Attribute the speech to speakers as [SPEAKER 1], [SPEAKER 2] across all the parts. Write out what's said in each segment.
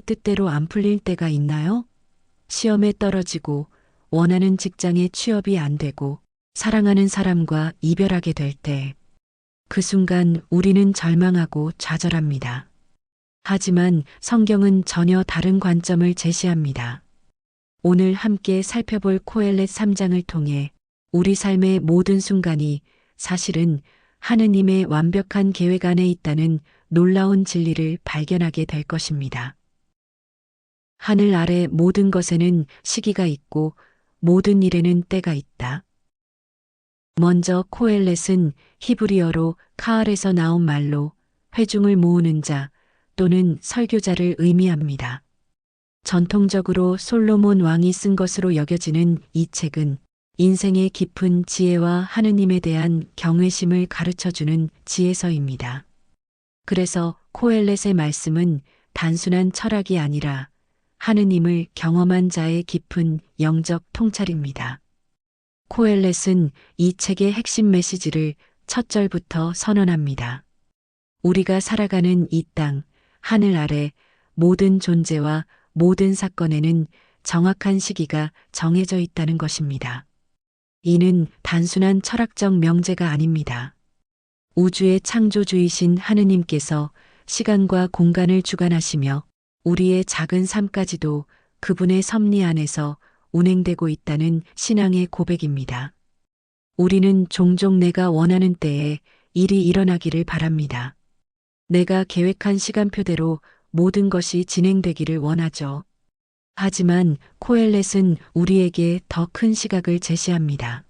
[SPEAKER 1] 뜻대로 안 풀릴 때가 있나요? 시험에 떨어지고 원하는 직장에 취업이 안 되고 사랑하는 사람과 이별하게 될 때, 그 순간 우리는 절망하고 좌절합니다. 하지만 성경은 전혀 다른 관점을 제시합니다. 오늘 함께 살펴볼 코엘렛 3장을 통해 우리 삶의 모든 순간이 사실은 하느님의 완벽한 계획 안에 있다는 놀라운 진리를 발견하게 될 것입니다. 하늘 아래 모든 것에는 시기가 있고 모든 일에는 때가 있다. 먼저 코엘렛은 히브리어로 카알에서 나온 말로 회중을 모으는 자 또는 설교자를 의미합니다. 전통적으로 솔로몬 왕이 쓴 것으로 여겨지는 이 책은 인생의 깊은 지혜와 하느님에 대한 경외심을 가르쳐주는 지혜서입니다. 그래서 코엘렛의 말씀은 단순한 철학이 아니라 하느님을 경험한 자의 깊은 영적 통찰입니다. 코엘렛은 이 책의 핵심 메시지를 첫 절부터 선언합니다. 우리가 살아가는 이 땅, 하늘 아래 모든 존재와 모든 사건에는 정확한 시기가 정해져 있다는 것입니다. 이는 단순한 철학적 명제가 아닙니다. 우주의 창조주이신 하느님께서 시간과 공간을 주관하시며 우리의 작은 삶까지도 그분의 섭리 안에서 운행되고 있다는 신앙의 고백입니다. 우리는 종종 내가 원하는 때에 일이 일어나기를 바랍니다. 내가 계획한 시간표대로 모든 것이 진행되기를 원하죠. 하지만 코엘렛은 우리에게 더 큰 시각을 제시합니다.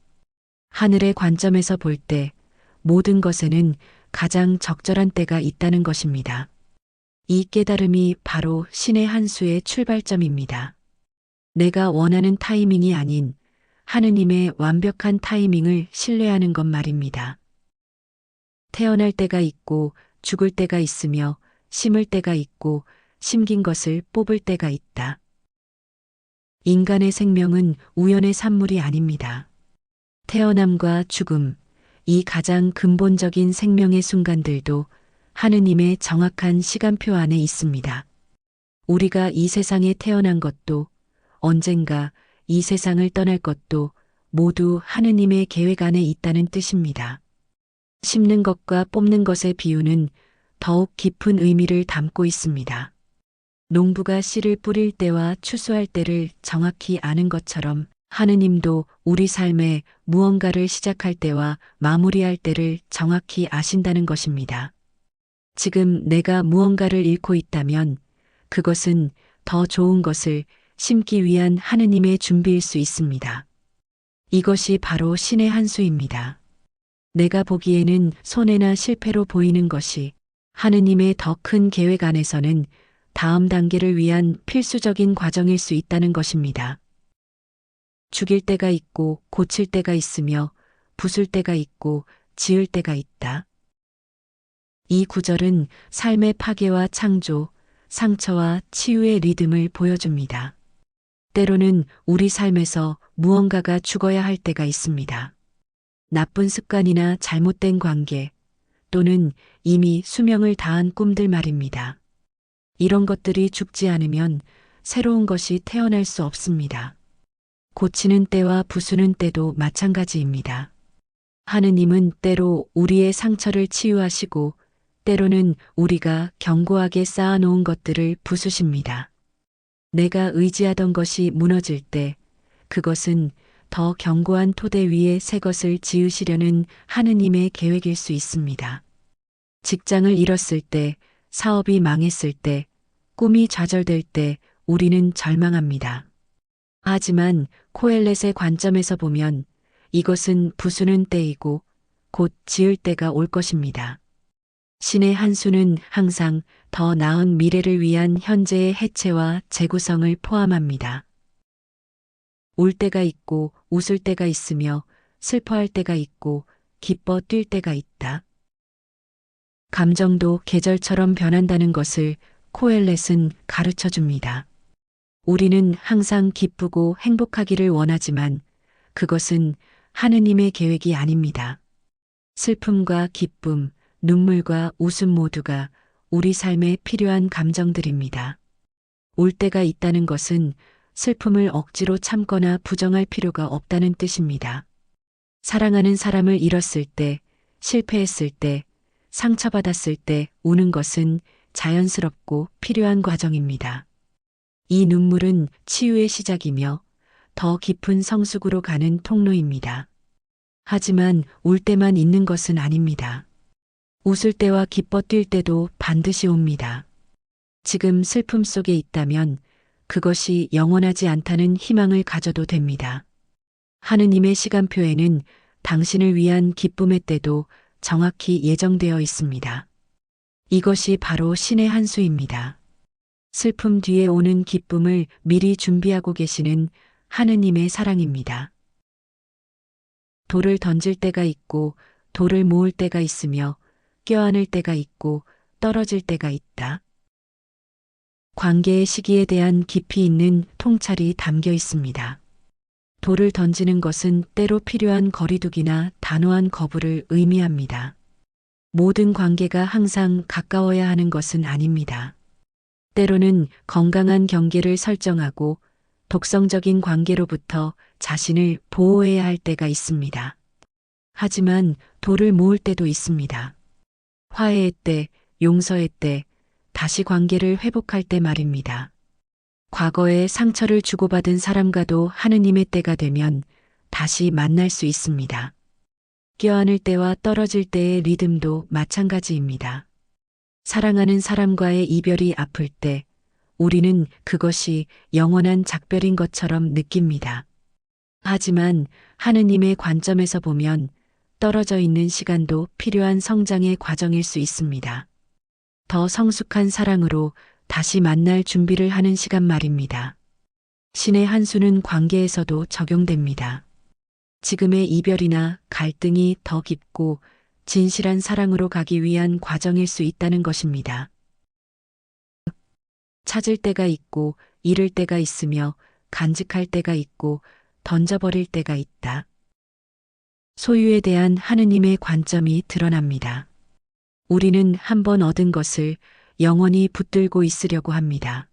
[SPEAKER 1] 하늘의 관점에서 볼 때 모든 것에는 가장 적절한 때가 있다는 것입니다. 이 깨달음이 바로 신의 한 수의 출발점입니다. 내가 원하는 타이밍이 아닌 하느님의 완벽한 타이밍을 신뢰하는 것 말입니다. 태어날 때가 있고 죽을 때가 있으며 심을 때가 있고 심긴 것을 뽑을 때가 있다. 인간의 생명은 우연의 산물이 아닙니다. 태어남과 죽음, 이 가장 근본적인 생명의 순간들도 하느님의 정확한 시간표 안에 있습니다. 우리가 이 세상에 태어난 것도 언젠가 이 세상을 떠날 것도 모두 하느님의 계획 안에 있다는 뜻입니다. 심는 것과 뽑는 것의 비유는 더욱 깊은 의미를 담고 있습니다. 농부가 씨를 뿌릴 때와 추수할 때를 정확히 아는 것처럼 하느님도 우리 삶에 무언가를 시작할 때와 마무리할 때를 정확히 아신다는 것입니다. 지금 내가 무언가를 잃고 있다면 그것은 더 좋은 것을 심기 위한 하느님의 준비일 수 있습니다. 이것이 바로 신의 한 수입니다. 내가 보기에는 손해나 실패로 보이는 것이 하느님의 더 큰 계획 안에서는 다음 단계를 위한 필수적인 과정일 수 있다는 것입니다. 죽일 때가 있고 고칠 때가 있으며 부술 때가 있고 지을 때가 있다. 이 구절은 삶의 파괴와 창조, 상처와 치유의 리듬을 보여줍니다. 때로는 우리 삶에서 무언가가 죽어야 할 때가 있습니다. 나쁜 습관이나 잘못된 관계, 또는 이미 수명을 다한 꿈들 말입니다. 이런 것들이 죽지 않으면 새로운 것이 태어날 수 없습니다. 고치는 때와 부수는 때도 마찬가지입니다. 하느님은 때로 우리의 상처를 치유하시고 때로는 우리가 견고하게 쌓아놓은 것들을 부수십니다. 내가 의지하던 것이 무너질 때 그것은 더 견고한 토대 위에 새 것을 지으시려는 하느님의 계획일 수 있습니다. 직장을 잃었을 때, 사업이 망했을 때, 꿈이 좌절될 때 우리는 절망합니다. 하지만 코엘렛의 관점에서 보면 이것은 부수는 때이고 곧 지을 때가 올 것입니다. 신의 한 수는 항상 더 나은 미래를 위한 현재의 해체와 재구성을 포함합니다. 울 때가 있고 웃을 때가 있으며 슬퍼할 때가 있고 기뻐 뛸 때가 있다. 감정도 계절처럼 변한다는 것을 코엘렛은 가르쳐 줍니다. 우리는 항상 기쁘고 행복하기를 원하지만 그것은 하느님의 계획이 아닙니다. 슬픔과 기쁨, 눈물과 웃음 모두가 우리 삶에 필요한 감정들입니다. 올 때가 있다는 것은 슬픔을 억지로 참거나 부정할 필요가 없다는 뜻입니다. 사랑하는 사람을 잃었을 때, 실패했을 때, 상처받았을 때 우는 것은 자연스럽고 필요한 과정입니다. 이 눈물은 치유의 시작이며 더 깊은 성숙으로 가는 통로입니다. 하지만 울 때만 있는 것은 아닙니다. 웃을 때와 기뻐 뛸 때도 반드시 옵니다. 지금 슬픔 속에 있다면 그것이 영원하지 않다는 희망을 가져도 됩니다. 하느님의 시간표에는 당신을 위한 기쁨의 때도 정확히 예정되어 있습니다. 이것이 바로 신의 한 수입니다. 슬픔 뒤에 오는 기쁨을 미리 준비하고 계시는 하느님의 사랑입니다. 돌을 던질 때가 있고 돌을 모을 때가 있으며 껴안을 때가 있고 떨어질 때가 있다. 관계의 시기에 대한 깊이 있는 통찰이 담겨 있습니다. 돌을 던지는 것은 때로 필요한 거리두기나 단호한 거부를 의미합니다. 모든 관계가 항상 가까워야 하는 것은 아닙니다. 때로는 건강한 경계를 설정하고 독성적인 관계로부터 자신을 보호해야 할 때가 있습니다. 하지만 돌을 모을 때도 있습니다. 화해의 때, 용서의 때, 다시 관계를 회복할 때 말입니다. 과거에 상처를 주고받은 사람과도 하느님의 때가 되면 다시 만날 수 있습니다. 껴안을 때와 떨어질 때의 리듬도 마찬가지입니다. 사랑하는 사람과의 이별이 아플 때 우리는 그것이 영원한 작별인 것처럼 느낍니다. 하지만 하느님의 관점에서 보면 떨어져 있는 시간도 필요한 성장의 과정일 수 있습니다. 더 성숙한 사랑으로 다시 만날 준비를 하는 시간 말입니다. 신의 한 수는 관계에서도 적용됩니다. 지금의 이별이나 갈등이 더 깊고 진실한 사랑으로 가기 위한 과정일 수 있다는 것입니다. 찾을 때가 있고 잃을 때가 있으며 간직할 때가 있고 던져버릴 때가 있다. 소유에 대한 하느님의 관점이 드러납니다. 우리는 한 번 얻은 것을 영원히 붙들고 있으려고 합니다.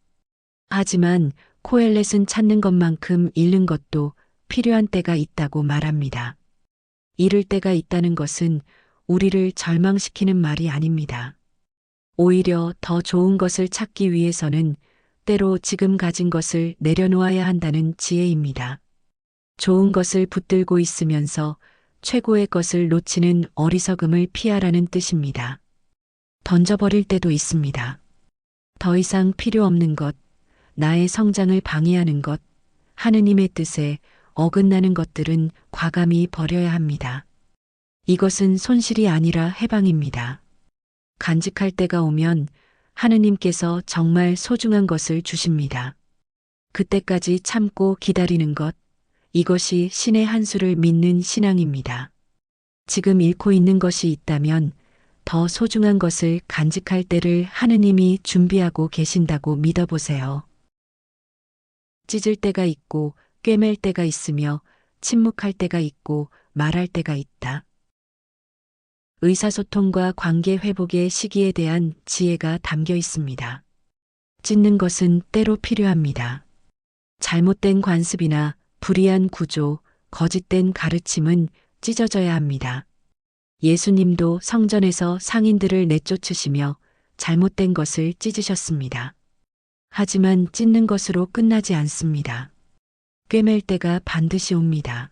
[SPEAKER 1] 하지만 코엘렛은 찾는 것만큼 잃는 것도 필요한 때가 있다고 말합니다. 잃을 때가 있다는 것은 우리를 절망시키는 말이 아닙니다. 오히려 더 좋은 것을 찾기 위해서는 때로 지금 가진 것을 내려놓아야 한다는 지혜입니다. 좋은 것을 붙들고 있으면서 최고의 것을 놓치는 어리석음을 피하라는 뜻입니다. 던져버릴 때도 있습니다. 더 이상 필요 없는 것, 나의 성장을 방해하는 것, 하느님의 뜻에 어긋나는 것들은 과감히 버려야 합니다. 이것은 손실이 아니라 해방입니다. 간직할 때가 오면 하느님께서 정말 소중한 것을 주십니다. 그때까지 참고 기다리는 것, 이것이 신의 한 수를 믿는 신앙입니다. 지금 잃고 있는 것이 있다면 더 소중한 것을 간직할 때를 하느님이 준비하고 계신다고 믿어보세요. 찢을 때가 있고 꿰맬 때가 있으며 침묵할 때가 있고 말할 때가 있다. 의사소통과 관계 회복의 시기에 대한 지혜가 담겨 있습니다. 찢는 것은 때로 필요합니다. 잘못된 관습이나 불이한 구조, 거짓된 가르침은 찢어져야 합니다. 예수님도 성전에서 상인들을 내쫓으시며 잘못된 것을 찢으셨습니다. 하지만 찢는 것으로 끝나지 않습니다. 꿰맬 때가 반드시 옵니다.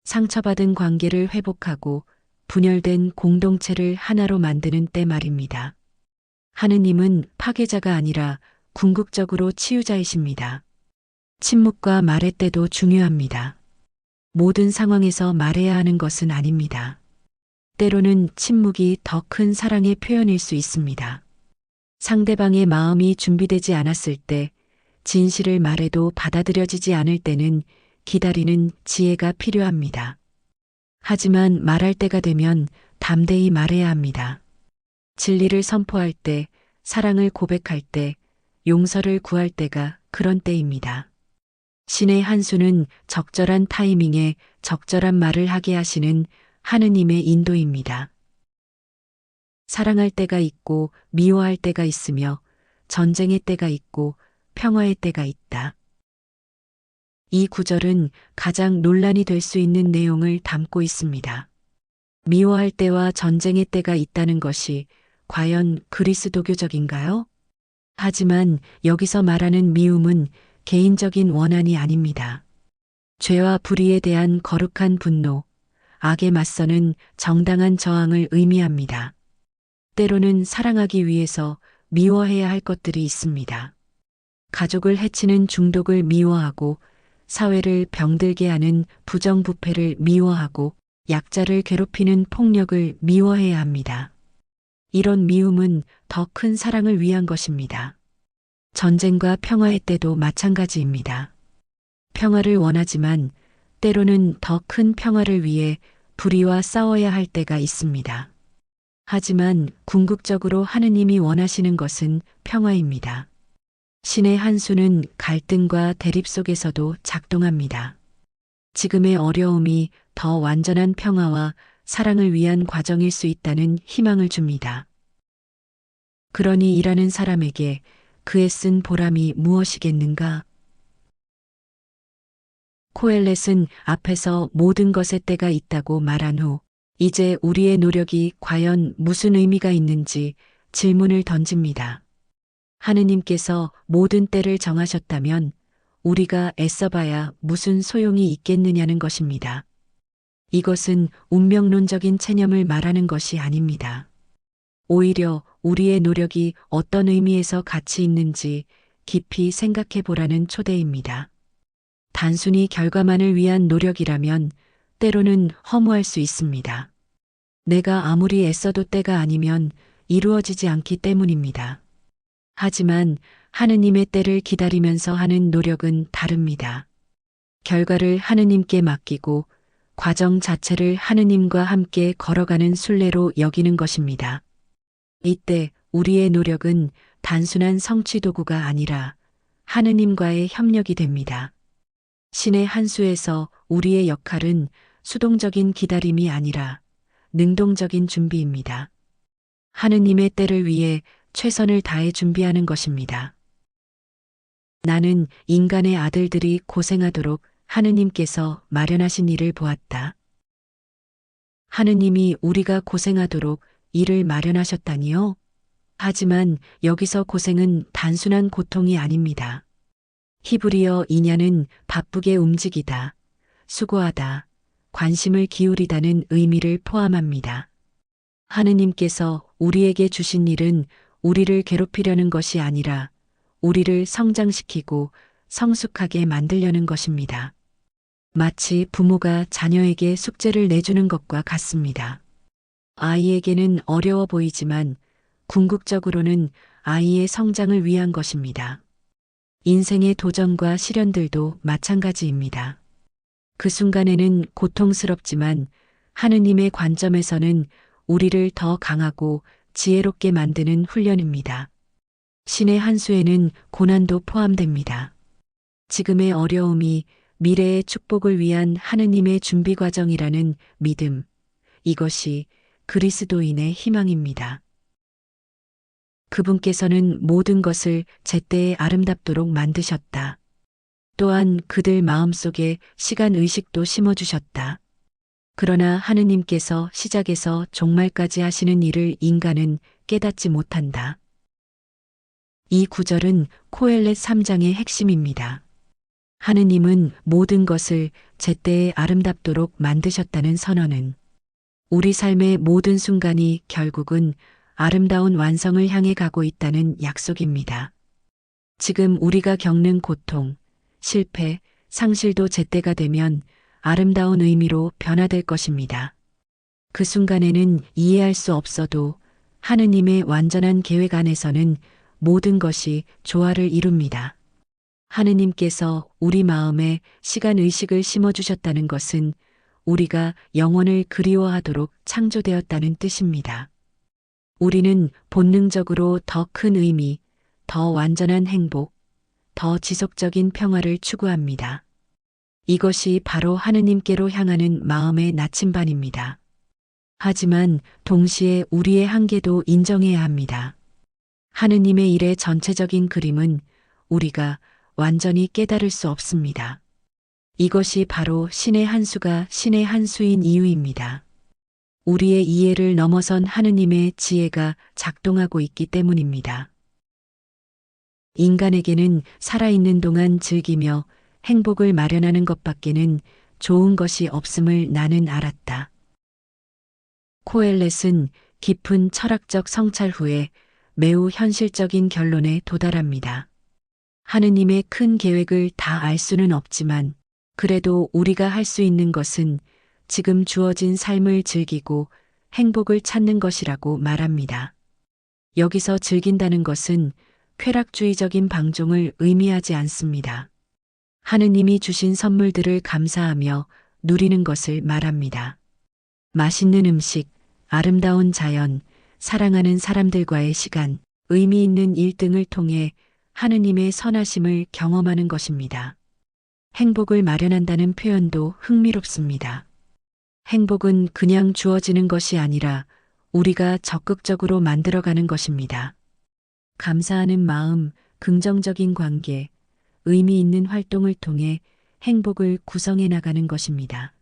[SPEAKER 1] 상처받은 관계를 회복하고 분열된 공동체를 하나로 만드는 때 말입니다. 하느님은 파괴자가 아니라 궁극적으로 치유자이십니다. 침묵과 말의 때도 중요합니다. 모든 상황에서 말해야 하는 것은 아닙니다. 때로는 침묵이 더 큰 사랑의 표현일 수 있습니다. 상대방의 마음이 준비되지 않았을 때, 진실을 말해도 받아들여지지 않을 때는 기다리는 지혜가 필요합니다. 하지만 말할 때가 되면 담대히 말해야 합니다. 진리를 선포할 때, 사랑을 고백할 때, 용서를 구할 때가 그런 때입니다. 신의 한 수는 적절한 타이밍에 적절한 말을 하게 하시는 하느님의 인도입니다. 사랑할 때가 있고 미워할 때가 있으며 전쟁의 때가 있고 평화의 때가 있다. 이 구절은 가장 논란이 될 수 있는 내용을 담고 있습니다. 미워할 때와 전쟁의 때가 있다는 것이 과연 그리스도교적인가요? 하지만 여기서 말하는 미움은 개인적인 원한이 아닙니다. 죄와 불의에 대한 거룩한 분노, 악에 맞서는 정당한 저항을 의미합니다. 때로는 사랑하기 위해서 미워해야 할 것들이 있습니다. 가족을 해치는 중독을 미워하고, 사회를 병들게 하는 부정부패를 미워하고, 약자를 괴롭히는 폭력을 미워해야 합니다. 이런 미움은 더 큰 사랑을 위한 것입니다. 전쟁과 평화의 때도 마찬가지입니다. 평화를 원하지만 때로는 더 큰 평화를 위해 불의와 싸워야 할 때가 있습니다. 하지만 궁극적으로 하느님이 원하시는 것은 평화입니다. 신의 한 수는 갈등과 대립 속에서도 작동합니다. 지금의 어려움이 더 완전한 평화와 사랑을 위한 과정일 수 있다는 희망을 줍니다. 그러니 일하는 사람에게 그에 쓴 보람이 무엇이겠는가? 코엘렛은 앞에서 모든 것의 때가 있다고 말한 후 이제 우리의 노력이 과연 무슨 의미가 있는지 질문을 던집니다. 하느님께서 모든 때를 정하셨다면 우리가 애써봐야 무슨 소용이 있겠느냐는 것입니다. 이것은 운명론적인 체념을 말하는 것이 아닙니다. 오히려 우리의 노력이 어떤 의미에서 가치 있는지 깊이 생각해 보라는 초대입니다. 단순히 결과만을 위한 노력이라면 때로는 허무할 수 있습니다. 내가 아무리 애써도 때가 아니면 이루어지지 않기 때문입니다. 하지만 하느님의 때를 기다리면서 하는 노력은 다릅니다. 결과를 하느님께 맡기고 과정 자체를 하느님과 함께 걸어가는 순례로 여기는 것입니다. 이때 우리의 노력은 단순한 성취 도구가 아니라 하느님과의 협력이 됩니다. 신의 한 수에서 우리의 역할은 수동적인 기다림이 아니라 능동적인 준비입니다. 하느님의 때를 위해 최선을 다해 준비하는 것입니다. 나는 인간의 아들들이 고생하도록 하느님께서 마련하신 일을 보았다. 하느님이 우리가 고생하도록 일을 마련하셨다니요? 하지만 여기서 고생은 단순한 고통이 아닙니다. 히브리어 인야는 바쁘게 움직이다, 수고하다, 관심을 기울이다는 의미를 포함합니다. 하느님께서 우리에게 주신 일은 우리를 괴롭히려는 것이 아니라 우리를 성장시키고 성숙하게 만들려는 것입니다. 마치 부모가 자녀에게 숙제를 내주는 것과 같습니다. 아이에게는 어려워 보이지만 궁극적으로는 아이의 성장을 위한 것입니다. 인생의 도전과 시련들도 마찬가지입니다. 그 순간에는 고통스럽지만 하느님의 관점에서는 우리를 더 강하고 지혜롭게 만드는 훈련입니다. 신의 한 수에는 고난도 포함됩니다. 지금의 어려움이 미래의 축복을 위한 하느님의 준비 과정이라는 믿음, 이것이 그리스도인의 희망입니다. 그분께서는 모든 것을 제때에 아름답도록 만드셨다. 또한 그들 마음속에 시간 의식도 심어주셨다. 그러나 하느님께서 시작에서 종말까지 하시는 일을 인간은 깨닫지 못한다. 이 구절은 코엘렛 3장의 핵심입니다. 하느님은 모든 것을 제때에 아름답도록 만드셨다는 선언은 우리 삶의 모든 순간이 결국은 아름다운 완성을 향해 가고 있다는 약속입니다. 지금 우리가 겪는 고통, 실패, 상실도 제때가 되면 아름다운 의미로 변화될 것입니다. 그 순간에는 이해할 수 없어도 하느님의 완전한 계획 안에서는 모든 것이 조화를 이룹니다. 하느님께서 우리 마음에 시간 의식을 심어주셨다는 것은 우리가 영원을 그리워하도록 창조되었다는 뜻입니다. 우리는 본능적으로 더 큰 의미, 더 완전한 행복, 더 지속적인 평화를 추구합니다. 이것이 바로 하느님께로 향하는 마음의 나침반입니다. 하지만 동시에 우리의 한계도 인정해야 합니다. 하느님의 일의 전체적인 그림은 우리가 완전히 깨달을 수 없습니다. 이것이 바로 신의 한 수가 신의 한 수인 이유입니다. 우리의 이해를 넘어선 하느님의 지혜가 작동하고 있기 때문입니다. 인간에게는 살아있는 동안 즐기며 행복을 마련하는 것밖에는 좋은 것이 없음을 나는 알았다. 코엘렛은 깊은 철학적 성찰 후에 매우 현실적인 결론에 도달합니다. 하느님의 큰 계획을 다 알 수는 없지만 그래도 우리가 할 수 있는 것은 지금 주어진 삶을 즐기고 행복을 찾는 것이라고 말합니다. 여기서 즐긴다는 것은 쾌락주의적인 방종을 의미하지 않습니다. 하느님이 주신 선물들을 감사하며 누리는 것을 말합니다. 맛있는 음식, 아름다운 자연, 사랑하는 사람들과의 시간, 의미 있는 일 등을 통해 하느님의 선하심을 경험하는 것입니다. 행복을 마련한다는 표현도 흥미롭습니다. 행복은 그냥 주어지는 것이 아니라 우리가 적극적으로 만들어가는 것입니다. 감사하는 마음, 긍정적인 관계, 의미 있는 활동을 통해 행복을 구성해 나가는 것입니다.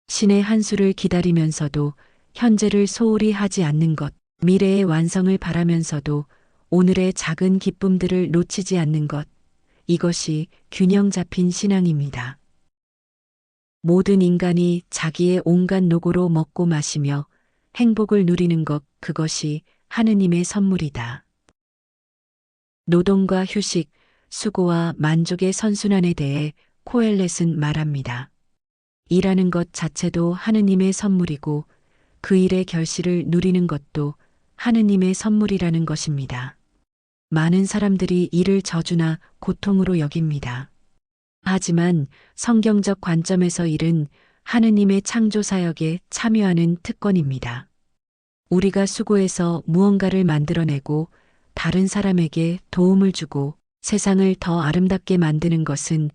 [SPEAKER 1] 신의 한 수를 기다리면서도 현재를 소홀히 하지 않는 것, 미래의 완성을 바라면서도 오늘의 작은 기쁨들을 놓치지 않는 것, 이것이 균형 잡힌 신앙입니다. 모든 인간이 자기의 온갖 노고로 먹고 마시며 행복을 누리는 것, 그것이 하느님의 선물이다. 노동과 휴식, 수고와 만족의 선순환에 대해 코엘렛은 말합니다. 일하는 것 자체도 하느님의 선물이고 그 일의 결실을 누리는 것도 하느님의 선물이라는 것입니다. 많은 사람들이 이를 저주나 고통으로 여깁니다. 하지만 성경적 관점에서 일은 하느님의 창조 사역에 참여하는 특권입니다. 우리가 수고해서 무언가를 만들어내고 다른 사람에게 도움을 주고 세상을 더 아름답게 만드는 것은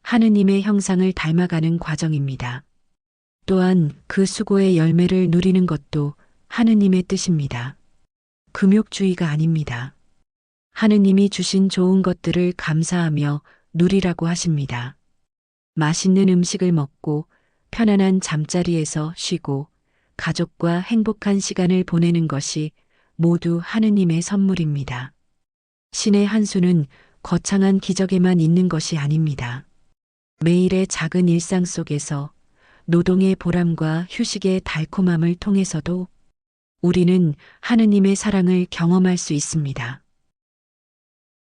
[SPEAKER 1] 하느님의 형상을 닮아가는 과정입니다. 또한 그 수고의 열매를 누리는 것도 하느님의 뜻입니다. 금욕주의가 아닙니다. 하느님이 주신 좋은 것들을 감사하며 누리라고 하십니다. 맛있는 음식을 먹고 편안한 잠자리에서 쉬고 가족과 행복한 시간을 보내는 것이 모두 하느님의 선물입니다. 신의 한 수는 거창한 기적에만 있는 것이 아닙니다. 매일의 작은 일상 속에서 노동의 보람과 휴식의 달콤함을 통해서도 우리는 하느님의 사랑을 경험할 수 있습니다.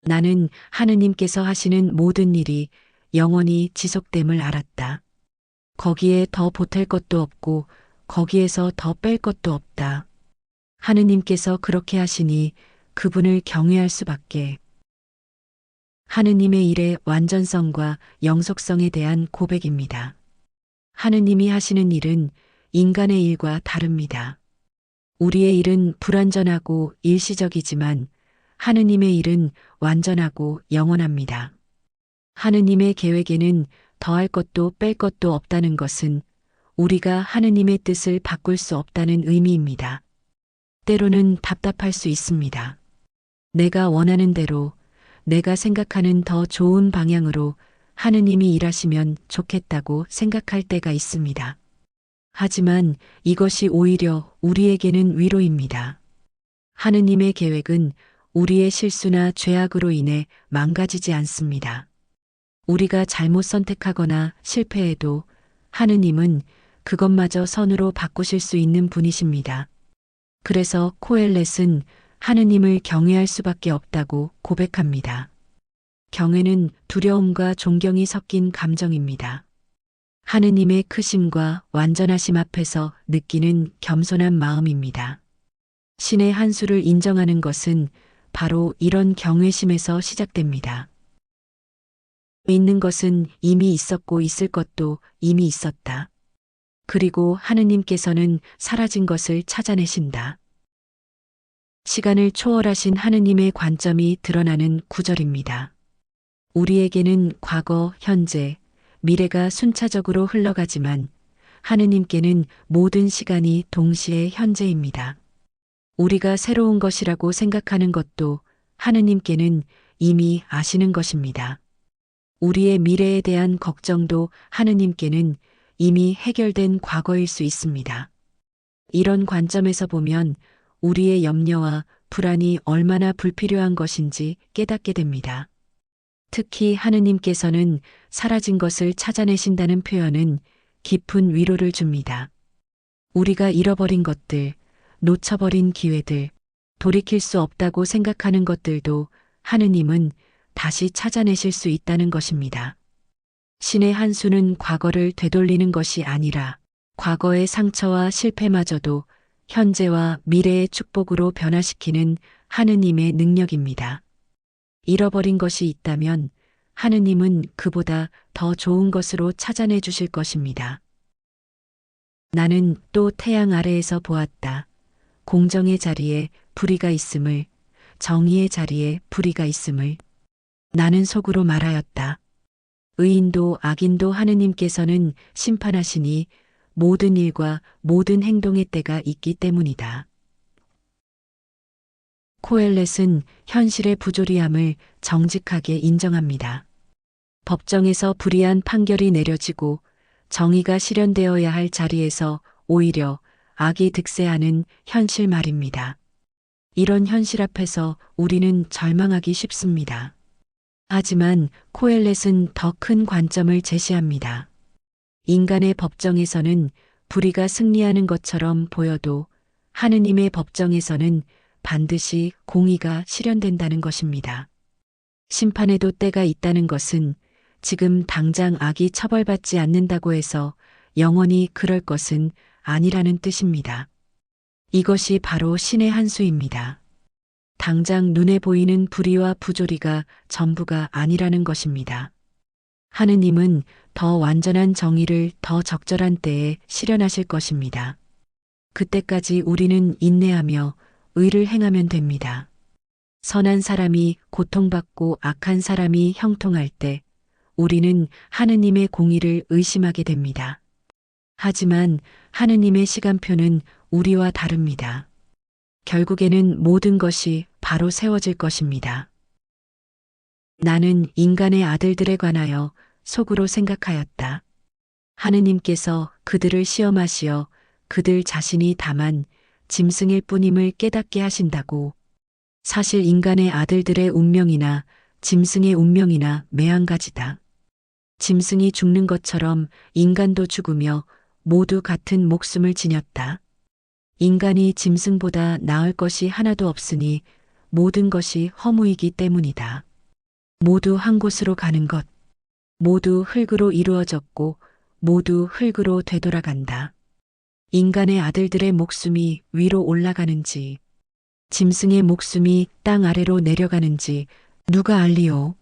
[SPEAKER 1] 나는 하느님께서 하시는 모든 일이 영원히 지속됨을 알았다. 거기에 더 보탤 것도 없고 거기에서 더 뺄 것도 없다. 하느님께서 그렇게 하시니 그분을 경외할 수밖에. 하느님의 일의 완전성과 영속성에 대한 고백입니다. 하느님이 하시는 일은 인간의 일과 다릅니다. 우리의 일은 불완전하고 일시적이지만 하느님의 일은 완전하고 영원합니다. 하느님의 계획에는 더할 것도 뺄 것도 없다는 것은 우리가 하느님의 뜻을 바꿀 수 없다는 의미입니다. 때로는 답답할 수 있습니다. 내가 원하는 대로, 내가 생각하는 더 좋은 방향으로 하느님이 일하시면 좋겠다고 생각할 때가 있습니다. 하지만 이것이 오히려 우리에게는 위로입니다. 하느님의 계획은 우리의 실수나 죄악으로 인해 망가지지 않습니다. 우리가 잘못 선택하거나 실패해도 하느님은 그것마저 선으로 바꾸실 수 있는 분이십니다. 그래서 코엘렛은 하느님을 경외할 수밖에 없다고 고백합니다. 경외는 두려움과 존경이 섞인 감정입니다. 하느님의 크심과 완전하심 앞에서 느끼는 겸손한 마음입니다. 신의 한 수를 인정하는 것은 바로 이런 경외심에서 시작됩니다. 있는 것은 이미 있었고 있을 것도 이미 있었다. 그리고 하느님께서는 사라진 것을 찾아내신다. 시간을 초월하신 하느님의 관점이 드러나는 구절입니다. 우리에게는 과거, 현재, 미래가 순차적으로 흘러가지만 하느님께는 모든 시간이 동시에 현재입니다. 우리가 새로운 것이라고 생각하는 것도 하느님께는 이미 아시는 것입니다. 우리의 미래에 대한 걱정도 하느님께는 이미 해결된 과거일 수 있습니다. 이런 관점에서 보면 우리의 염려와 불안이 얼마나 불필요한 것인지 깨닫게 됩니다. 특히 하느님께서는 사라진 것을 찾아내신다는 표현은 깊은 위로를 줍니다. 우리가 잃어버린 것들, 놓쳐버린 기회들, 돌이킬 수 없다고 생각하는 것들도 하느님은 다시 찾아내실 수 있다는 것입니다. 신의 한 수는 과거를 되돌리는 것이 아니라 과거의 상처와 실패마저도 현재와 미래의 축복으로 변화시키는 하느님의 능력입니다. 잃어버린 것이 있다면 하느님은 그보다 더 좋은 것으로 찾아내 주실 것입니다. 나는 또 태양 아래에서 보았다. 공정의 자리에 불의가 있음을, 정의의 자리에 불의가 있음을. 나는 속으로 말하였다. 의인도 악인도 하느님께서는 심판하시니 모든 일과 모든 행동의 때가 있기 때문이다. 코엘렛은 현실의 부조리함을 정직하게 인정합니다. 법정에서 불이한 판결이 내려지고 정의가 실현되어야 할 자리에서 오히려 악이 득세하는 현실 말입니다. 이런 현실 앞에서 우리는 절망하기 쉽습니다. 하지만 코엘렛은 더 큰 관점을 제시합니다. 인간의 법정에서는 불의가 승리하는 것처럼 보여도 하느님의 법정에서는 반드시 공의가 실현된다는 것입니다. 심판에도 때가 있다는 것은 지금 당장 악이 처벌받지 않는다고 해서 영원히 그럴 것은 아니라는 뜻입니다. 이것이 바로 신의 한 수입니다. 당장 눈에 보이는 불의와 부조리가 전부가 아니라는 것입니다. 하느님은 더 완전한 정의를 더 적절한 때에 실현하실 것입니다. 그때까지 우리는 인내하며 의를 행하면 됩니다. 선한 사람이 고통받고 악한 사람이 형통할 때 우리는 하느님의 공의를 의심하게 됩니다. 하지만 하느님의 시간표는 우리와 다릅니다. 결국에는 모든 것이 바로 세워질 것입니다. 나는 인간의 아들들에 관하여 속으로 생각하였다. 하느님께서 그들을 시험하시어 그들 자신이 다만 짐승일 뿐임을 깨닫게 하신다고. 사실 인간의 아들들의 운명이나 짐승의 운명이나 매한가지다. 짐승이 죽는 것처럼 인간도 죽으며 모두 같은 목숨을 지녔다. 인간이 짐승보다 나을 것이 하나도 없으니 모든 것이 허무이기 때문이다. 모두 한 곳으로 가는 것, 모두 흙으로 이루어졌고 모두 흙으로 되돌아간다. 인간의 아들들의 목숨이 위로 올라가는지 짐승의 목숨이 땅 아래로 내려가는지 누가 알리오?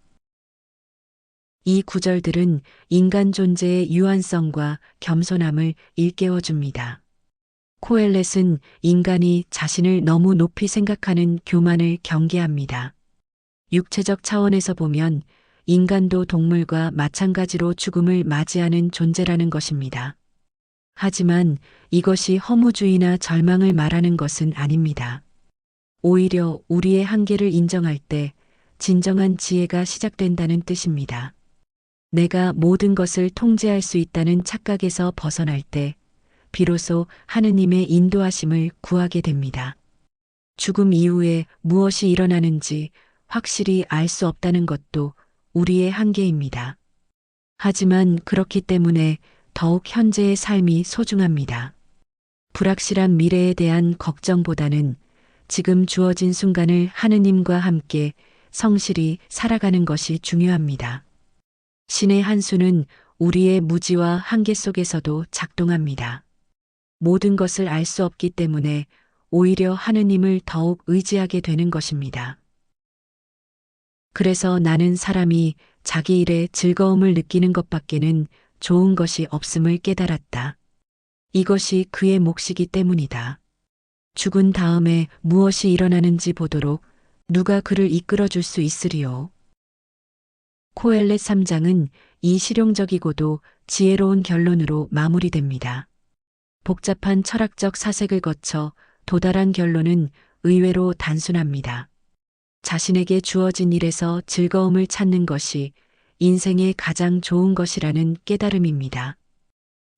[SPEAKER 1] 이 구절들은 인간 존재의 유한성과 겸손함을 일깨워줍니다. 코엘렛은 인간이 자신을 너무 높이 생각하는 교만을 경계합니다. 육체적 차원에서 보면 인간도 동물과 마찬가지로 죽음을 맞이하는 존재라는 것입니다. 하지만 이것이 허무주의나 절망을 말하는 것은 아닙니다. 오히려 우리의 한계를 인정할 때 진정한 지혜가 시작된다는 뜻입니다. 내가 모든 것을 통제할 수 있다는 착각에서 벗어날 때 비로소 하느님의 인도하심을 구하게 됩니다. 죽음 이후에 무엇이 일어나는지 확실히 알 수 없다는 것도 우리의 한계입니다. 하지만 그렇기 때문에 더욱 현재의 삶이 소중합니다. 불확실한 미래에 대한 걱정보다는 지금 주어진 순간을 하느님과 함께 성실히 살아가는 것이 중요합니다. 신의 한 수는 우리의 무지와 한계 속에서도 작동합니다. 모든 것을 알 수 없기 때문에 오히려 하느님을 더욱 의지하게 되는 것입니다. 그래서 나는 사람이 자기 일에 즐거움을 느끼는 것밖에는 좋은 것이 없음을 깨달았다. 이것이 그의 몫이기 때문이다. 죽은 다음에 무엇이 일어나는지 보도록 누가 그를 이끌어 줄 수 있으리요. 코엘렛 3장은 이 실용적이고도 지혜로운 결론으로 마무리됩니다. 복잡한 철학적 사색을 거쳐 도달한 결론은 의외로 단순합니다. 자신에게 주어진 일에서 즐거움을 찾는 것이 인생의 가장 좋은 것이라는 깨달음입니다.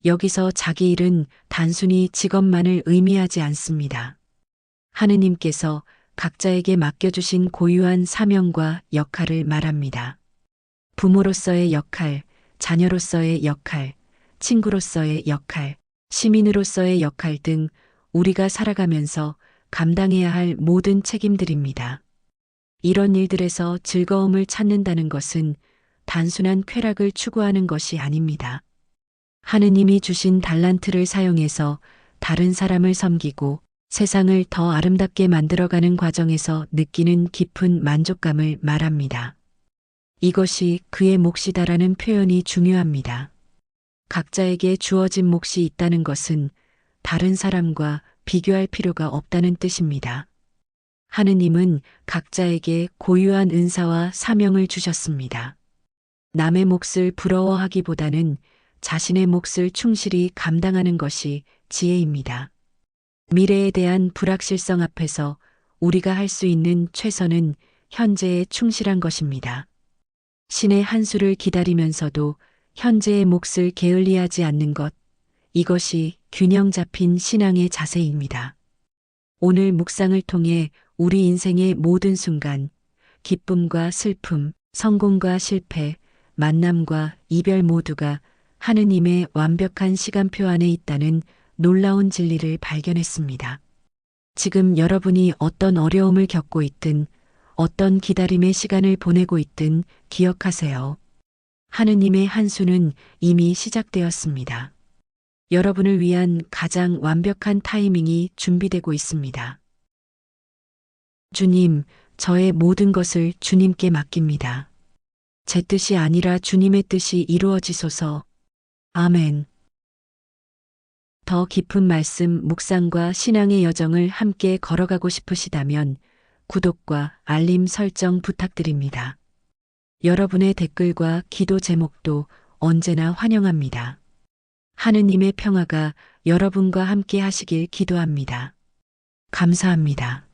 [SPEAKER 1] 여기서 자기 일은 단순히 직업만을 의미하지 않습니다. 하느님께서 각자에게 맡겨주신 고유한 사명과 역할을 말합니다. 부모로서의 역할, 자녀로서의 역할, 친구로서의 역할, 시민으로서의 역할 등 우리가 살아가면서 감당해야 할 모든 책임들입니다. 이런 일들에서 즐거움을 찾는다는 것은 단순한 쾌락을 추구하는 것이 아닙니다. 하느님이 주신 달란트를 사용해서 다른 사람을 섬기고 세상을 더 아름답게 만들어가는 과정에서 느끼는 깊은 만족감을 말합니다. 이것이 그의 몫이다라는 표현이 중요합니다. 각자에게 주어진 몫이 있다는 것은 다른 사람과 비교할 필요가 없다는 뜻입니다. 하느님은 각자에게 고유한 은사와 사명을 주셨습니다. 남의 몫을 부러워하기보다는 자신의 몫을 충실히 감당하는 것이 지혜입니다. 미래에 대한 불확실성 앞에서 우리가 할 수 있는 최선은 현재에 충실한 것입니다. 신의 한 수를 기다리면서도 현재의 몫을 게을리하지 않는 것, 이것이 균형 잡힌 신앙의 자세입니다. 오늘 묵상을 통해 우리 인생의 모든 순간, 기쁨과 슬픔, 성공과 실패, 만남과 이별 모두가 하느님의 완벽한 시간표 안에 있다는 놀라운 진리를 발견했습니다. 지금 여러분이 어떤 어려움을 겪고 있든 어떤 기다림의 시간을 보내고 있든 기억하세요. 하느님의 한 수는 이미 시작되었습니다. 여러분을 위한 가장 완벽한 타이밍이 준비되고 있습니다. 주님, 저의 모든 것을 주님께 맡깁니다. 제 뜻이 아니라 주님의 뜻이 이루어지소서. 아멘. 더 깊은 말씀, 묵상과 신앙의 여정을 함께 걸어가고 싶으시다면 구독과 알림 설정 부탁드립니다. 여러분의 댓글과 기도 제목도 언제나 환영합니다. 하느님의 평화가 여러분과 함께 하시길 기도합니다. 감사합니다.